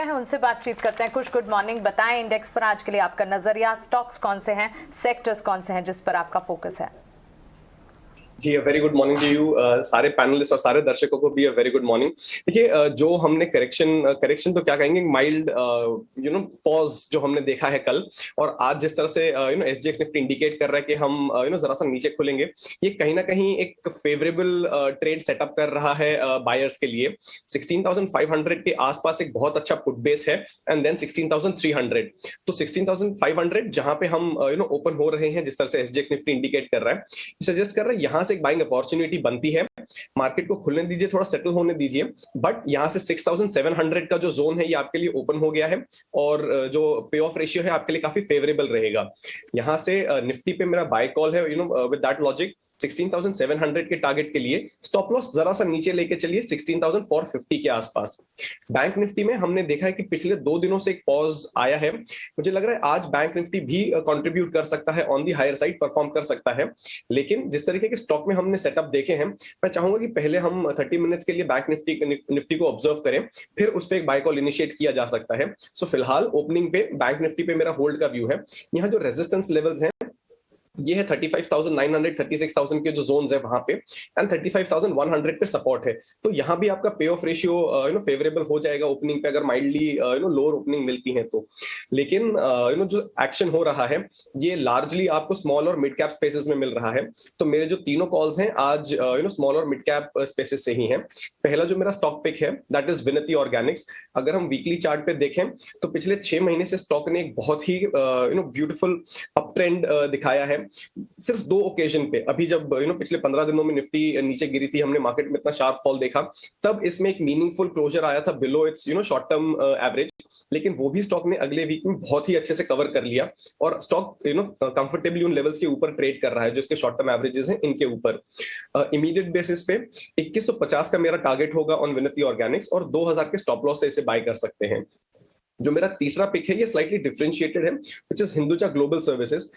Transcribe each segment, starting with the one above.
हैं उनसे बातचीत करते हैं। कुछ गुड मॉर्निंग, बताएं इंडेक्स पर आज के लिए आपका नजरिया, स्टॉक्स कौन से हैं, सेक्टर्स कौन से हैं जिस पर आपका फोकस है? जी very good morning to you सारे पैनलिस्ट और सारे दर्शकों को भी वेरी गुड मॉर्निंग। देखिए जो हमने करेक्शन तो क्या कहेंगे, माइल्ड पॉज जो हमने देखा है कल और आज जिस तरह से एसजीएक्स निफ्टी इंडिकेट कर रहा है कि हम जरा सा नीचे खुलेंगे, ये कहीं ना कहीं एक फेवरेबल ट्रेड सेटअप कर रहा है बायर्स के लिए। 16,500 के आसपास एक बहुत अच्छा पुट बेस है एंड देन 16,300। तो 16,500 जहां पे हम ओपन हो रहे हैं, जिस तरह से एसजीएक्स निफ्टी इंडिकेट कर रहा है, सजेस्ट कर रहा है यहाँ से एक बाइंग अपॉर्चुनिटी बनती है। मार्केट को खुलने दीजिए, थोड़ा सेटल होने दीजिए, बट यहाँ से 6,700 का जो जोन है ये आपके लिए ओपन हो गया है और जो पे ऑफ रेशियो है आपके लिए काफी फेवरेबल रहेगा। यहाँ से निफ्टी पे मेरा बाय कॉल है, विद दैट लॉजिक 16,700 के टारगेट के लिए स्टॉप लॉस जरा सा नीचे लेके चलिए 16,450 के आसपास। बैंक निफ्टी में हमने देखा है कि पिछले 2 दिनों से एक पॉज आया है। मुझे लग रहा है आज बैंक निफ्टी भी कंट्रीब्यूट कर सकता है, on the higher side perform कर सकता है। लेकिन जिस तरीके के स्टॉक में हमने सेटअप देखे हैं, मैं चाहूंगा कि पहले हम 30 मिनट्स के लिए बैंक निफ्टी को ऑब्जर्व करें, फिर उस पर एक बाय कॉल इनिशिएट किया जा सकता है। सो फिलहाल ओपनिंग पे बैंक निफ्टी पे मेरा होल्ड का व्यू है। यहाँ जो रेजिस्टेंस लेवल्स हैं ये है 35,900 36,000 के जो जोन्स है वहां पे, एंड 35,100 पे सपोर्ट है। तो यहाँ भी आपका पे ऑफ रेशियो फेवरेबल हो जाएगा ओपनिंग पे, अगर माइल्डली लोअर ओपनिंग मिलती है तो। लेकिन जो एक्शन हो रहा है ये लार्जली आपको स्मॉल और मिड कैप स्पेसेस में मिल रहा है। तो मेरे जो तीनों कॉल्स हैं आज स्मॉल और मिड कैप स्पेसेस से ही हैं। पहला जो मेरा स्टॉक पिक है दैट इज विनती ऑर्गेनिक्स। अगर हम वीकली चार्ट पे देखें तो पिछले 6 महीने से स्टॉक ने एक बहुत ही ब्यूटीफुल अप ट्रेंड दिखाया है। सिर्फ 2 ओकेजन पे, अभी जब पिछले 15 दिनों में निफ्टी नीचे गिरी थी, हमने मार्केट में इतना शार्प फॉल देखा, तब इसमें एक मीनिंगफुल क्लोजर आया था below it's short term average. लेकिन वो भी स्टॉक ने अगले वीक में बहुत ही अच्छे से कवर कर लिया और स्टॉक कंफर्टेबली उन लेवल्स के ऊपर ट्रेड कर रहा है जो इसके शॉर्ट टर्म एवरेजेस हैं इनके ऊपर। इमीडिएट बेसिस पे 2150 का मेरा टारगेट होगा ऑन विनती ऑर्गेनिक्स और 2000 के स्टॉप लॉस से इसे बाय कर सकते हैं। जो मेरा तीसरा पिक है ये स्लाइटली डिफरेंशिएटेड है, which is Hinduja global services.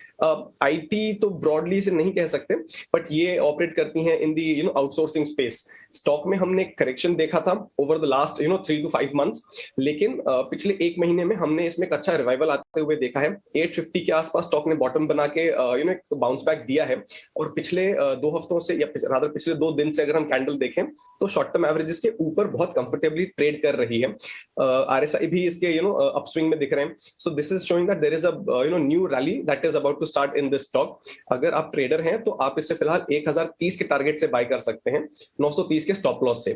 IT तो ब्रॉडली से नहीं कह सकते, बट ये ऑपरेट करती हैं इन दी आउटसोर्सिंग स्पेस। स्टॉक में हमने करेक्शन देखा था over the last 3 to 5 months, लेकिन पिछले 1 महीने में हमने इसमें एक अच्छा रिवाइवल आते हुए देखा है। 850 के आसपास स्टॉक ने बॉटम बना के एक बाउंस बैक दिया है और पिछले 2 हफ्तों से या रादर पिछले 2 दिन से अगर हम कैंडल देखें तो शॉर्ट टर्म एवरेजेस के ऊपर बहुत कंफर्टेबली ट्रेड कर रही है। आरएसआई भी इसके अपस्विंग में दिख रहे हैं। So this is showing that there is a new rally that is about to start in this stock. अगर आप ट्रेडर हैं तो आप इससे फिलहाल 1030 के टारगेट से बाय कर सकते हैं 930 के स्टॉप लॉस से।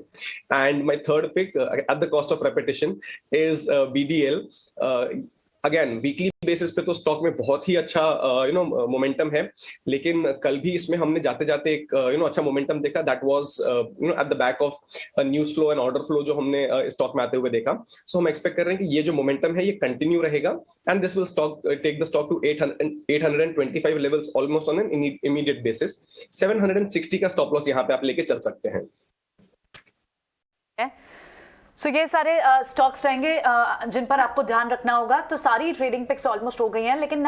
And my third pick at the cost of repetition is BDL. Again weekly basis पे तो स्टॉक में बहुत ही अच्छा मोमेंटम है, लेकिन कल भी इसमें हमने जाते जाते एक अच्छा मोमेंटम देखा that was at the back of news flow and order flow जो हमने स्टॉक में आते हुए देखा। सो हम एक्सपेक्ट कर रहे हैं कि ये जो मोमेंटम है ये कंटिन्यू रहेगा and this will take the stock to 825 levels almost on an immediate basis. 760 का स्टॉप लॉस यहाँ पे आप लेके चल सकते हैं। सो ये सारे स्टॉक्स रहेंगे जिन पर आपको ध्यान रखना होगा। तो सारी ट्रेडिंग पिक्स ऑलमोस्ट हो गई हैं, लेकिन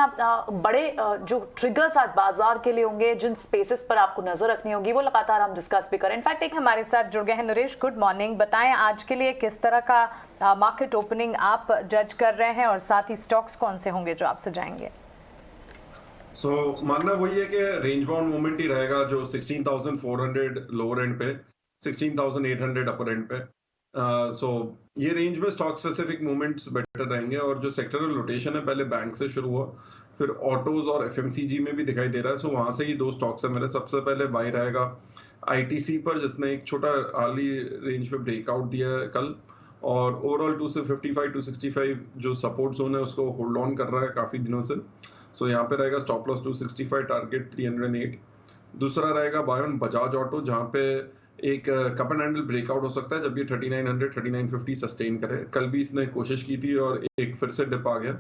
बड़े जो ट्रिगर्स आज बाजार के लिए होंगे, जिन स्पेसेस पर आपको नजर रखनी होगी, वो लगातार हम डिस्कस भी करें। इनफैक्ट एक हमारे साथ जुड़ गए हैं नरेश। गुड मॉर्निंग, बताएं आज के लिए किस तरह का मार्केट ओपनिंग आप जज कर रहे हैं और साथ ही स्टॉक्स कौन से होंगे जो आपसे जाएंगे? मानना वही है कि रेंज बाउंड मूवमेंट ही रहेगा, जो 16,400 लोअर एंड पे, 16,800 अपर एंड पे। ये रेंज में स्टॉक स्पेसिफिक मूवमेंट्स बेटर रहेंगे। और जो सेक्टरल रोटेशन है पहले बैंक से शुरू हुआ, फिर ऑटोज और एफएमसीजी में भी दिखाई दे रहा है। वहां से ही 2 स्टॉक्स है मेरे। सबसे पहले बाय रहेगा आईटीसी पर, जिसने एक छोटा अर्ली रेंज पे ब्रेकआउट दिया है कल, और ओवरऑल 255 265 जो सपोर्ट जोन है उसको होल्ड ऑन कर रहा है काफी दिनों से। यहाँ पे रहेगा स्टॉप लॉस 265, टारगेट 308। दूसरा रहेगा बाय ऑन बजाज ऑटो, जहाँ पे एक कप एंड हैंडल ब्रेकआउट हो सकता है जब ये 3900 3950 सस्टेन करे। कल भी इसने कोशिश की थी और एक फिर से डिप आ गया,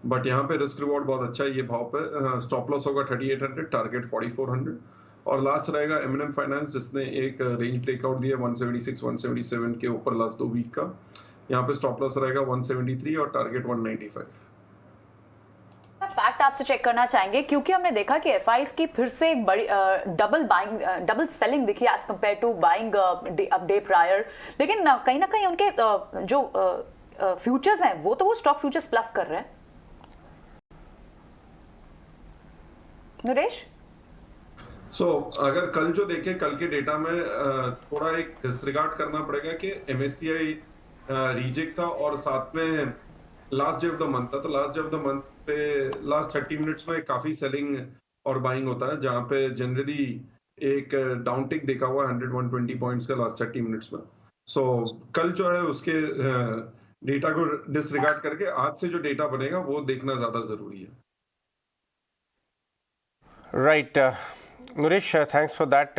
बट यहाँ पे रिस्क रिवॉर्ड बहुत अच्छा है ये भाव पे। स्टॉप लॉस होगा 3800, टारगेट 4400। और लास्ट रहेगा एमएनएम फाइनेंस, जिसने एक रेंज ब्रेकआउट दिया 176 177 के ऊपर लास्ट 2 वीक का। यहाँ पे स्टॉप लॉस रहेगा 173 और टारगेट 195। फैक्ट आपसे चेक करना चाहेंगे, क्योंकि हमने देखा कि एफआईज की फिर से एक बड़ी डबल सेलिंग दिखी as compare to buying day prior, लेकिन कहीं ना कहीं उनके जो फ्यूचर्स हैं वो स्टॉक फ्यूचर्स प्लस कर रहे हैं। नरेश, अगर कल जो देखे, कल के डेटा में थोड़ा एक डिसरिगार्ड करना पड़ेगा कि MSCI रिजेक्ट था और साथ में last day of the month था, तो last day of the month पे लास्ट 30 मिनट्स में काफी सेलिंग और बाइंग होता है, जहां पे जनरली एक डाउन टिक देखा हुआ 100-120 पॉइंट्स का लास्ट 30 मिनट्स में। कल जो है उसके डेटा को डिसरिगार्ड करके आज से जो डेटा बनेगा वो देखना ज्यादा जरूरी है। Right, Nuresh, thanks for that.